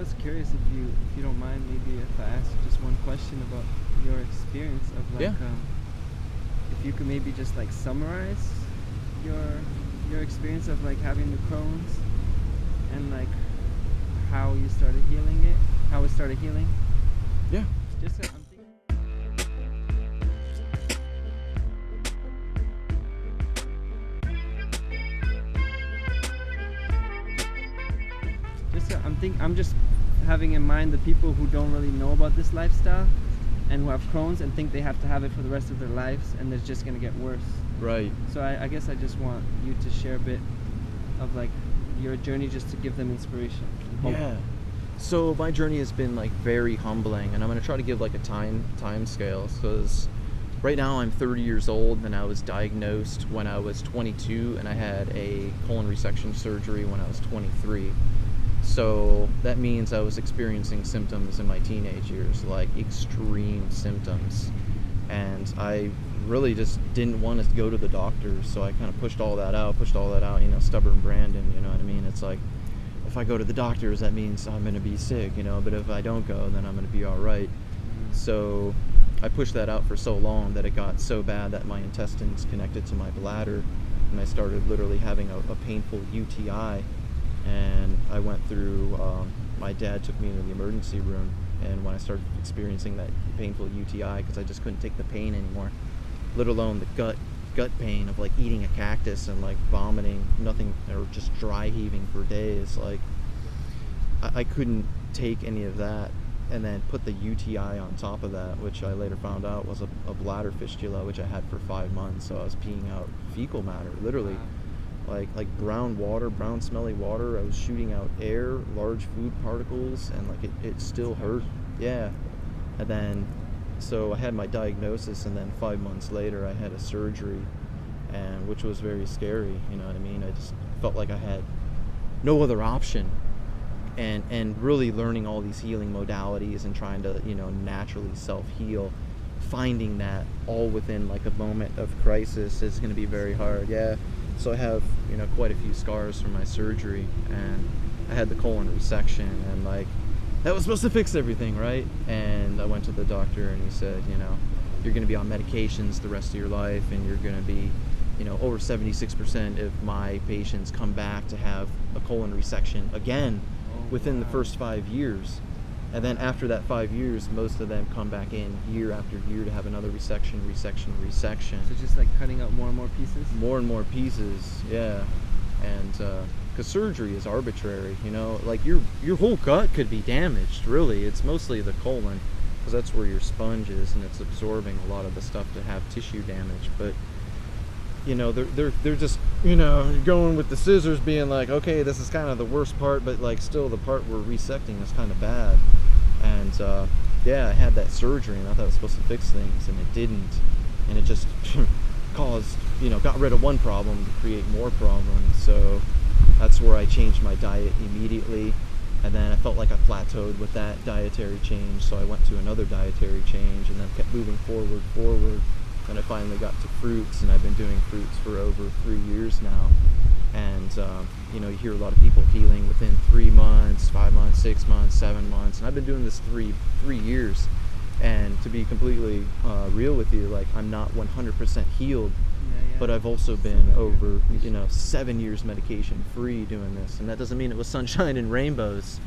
was curious if you don't mind, maybe if I ask just one question about your experience of like, Yeah. If you could maybe just like summarize your experience of like having the Crohn's and like how you started healing it, how it started healing. Yeah. Just I'm thinking. I'm just having in mind the people who don't really know about this lifestyle and who have Crohn's and think they have to have it for the rest of their lives and it's just gonna get worse. Right. So I guess I just want you to share a bit of like your journey just to give them inspiration and hope. Yeah. So my journey has been like very humbling, and I'm gonna try to give like a time scale, because right now I'm 30 years old, and I was diagnosed when I was 22, and I had a colon resection surgery when I was 23. So that means I was experiencing symptoms in my teenage years, like extreme symptoms, and I really just didn't want to go to the doctor. So I kind of pushed all that out, you know, stubborn Brandon, you know what I mean? It's like, if I go to the doctors, that means I'm going to be sick, you know, but if I don't go, then I'm going to be all right. So I pushed that out for so long that it got so bad that my intestines connected to my bladder, and I started literally having a painful UTI. And I went through, my dad took me into the emergency room, and when I started experiencing that painful UTI, because I just couldn't take the pain anymore, let alone the gut pain of like eating a cactus and like vomiting, nothing, or just dry heaving for days. Like I couldn't take any of that, and then put the UTI on top of that, which I later found out was a bladder fistula, which I had for 5 months. So I was peeing out fecal matter, literally, like brown water, brown smelly water. I was shooting out air, large food particles, and like it still hurt. Yeah. And then so I had my diagnosis, and then 5 months later I had a surgery, and which was very scary, you know what I mean? I just felt like I had no other option, and really learning all these healing modalities and trying to, you know, naturally self-heal, finding that all within like a moment of crisis is going to be very hard. Yeah. So I have, you know, quite a few scars from my surgery, and I had the colon resection, and like that was supposed to fix everything, right? And I went to the doctor, and he said, you know, you're going to be on medications the rest of your life, and you're going to be, you know, over 76% of my patients come back to have a colon resection again within the first 5 years. And then after that 5 years, most of them come back in year after year to have another resection. So just like cutting out more and more pieces? More and more pieces, yeah. And because surgery is arbitrary, you know, like your whole gut could be damaged, really. It's mostly the colon, because that's where your sponge is, and it's absorbing a lot of the stuff to have tissue damage. But you know, they're just, you know, going with the scissors, being like, okay, this is kind of the worst part, but like still the part we're resecting is kind of bad. And yeah, I had that surgery, and I thought it was supposed to fix things, and it didn't. And it just caused, you know, got rid of one problem to create more problems. So that's where I changed my diet immediately. And then I felt like I plateaued with that dietary change, so I went to another dietary change, and then kept moving forward. And I finally got to fruits, and I've been doing fruits for over 3 years now. And you know, you hear a lot of people healing within 3 months, 5 months, 6 months, 7 months, and I've been doing this three years. And to be completely real with you, like, I'm not 100% healed, but I've also been over, you know, 7 years medication free doing this. And that doesn't mean it was sunshine and rainbows,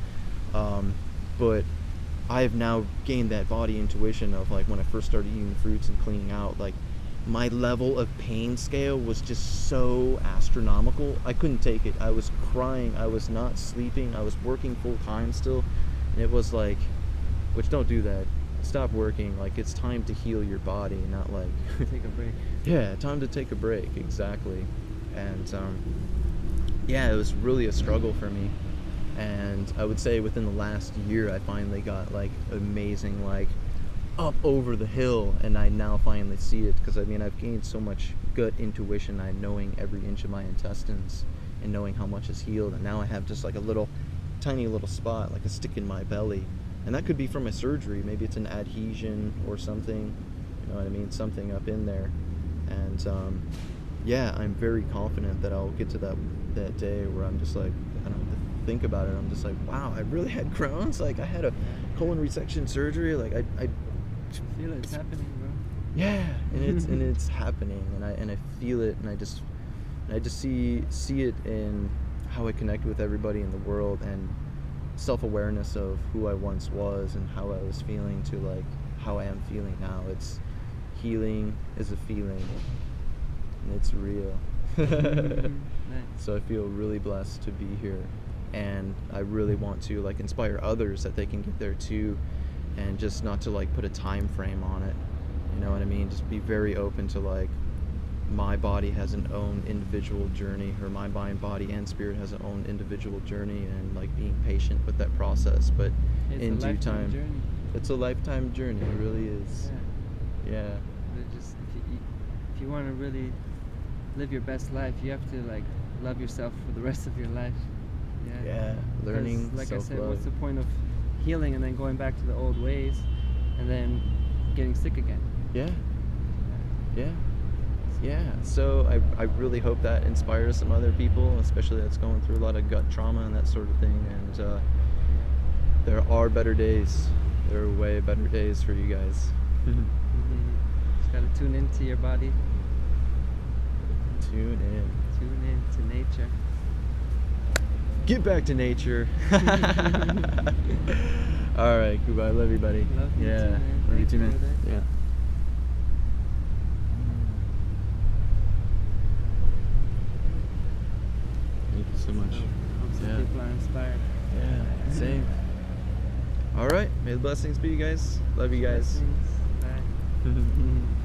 but I have now gained that body intuition of, like, when I first started eating fruits and cleaning out, like, my level of pain scale was just so astronomical. I couldn't take it. I was crying. I was not sleeping. I was working full time still. And it was like, which, don't do that. Stop working. Like, it's time to heal your body, not like take a break. Yeah, time to take a break, exactly. And yeah, it was really a struggle for me. And I would say within the last year, I finally got like amazing, like up over the hill, and I now finally see it, because I mean, I've gained so much gut intuition. I'm knowing every inch of my intestines and knowing how much is healed, and now I have just like a little tiny little spot, like a stick in my belly, and that could be from my surgery. Maybe it's an adhesion or something, you know what I mean, something up in there. And yeah, I'm very confident that I'll get to that day where I'm just like, I don't know, think about it, I'm just like, wow, I really had Crohn's. Like, I had a colon resection surgery. Like, I feel it's happening, bro. yeah, and it's happening, and I feel it, and I just see it in how I connect with everybody in the world, and self-awareness of who I once was and how I was feeling to like how I am feeling now. It's healing is a feeling, and it's real. Nice. So I feel really blessed to be here, and I really want to like inspire others that they can get there too, and just not to like put a time frame on it. You know what I mean? Just be very open to like, my body has an own individual journey, or my mind, body, and spirit has an own individual journey, and like being patient with that process. But It's in a due lifetime time, journey. it's a lifetime journey. It really is. Yeah. But just if you want to really live your best life, you have to like love yourself for the rest of your life. Yeah. Learning 'Cause, like I said, self-love. what's the point of healing and then going back to the old ways, and then getting sick again? Yeah. So I really hope that inspires some other people, especially that's going through a lot of gut trauma and that sort of thing. And there are better days. There are way better days for you guys. Just gotta tune into your body. Tune in. Tune in to nature. Get back to nature. All right, Kuba, I love you, buddy. Love you yeah, too, man. love you Thank too, you, man. brother. Yeah. Thank you so much. Hope some Yeah. people are inspired. Yeah, same. All right, may the blessings be, you guys. Love you guys. Blessings. Bye.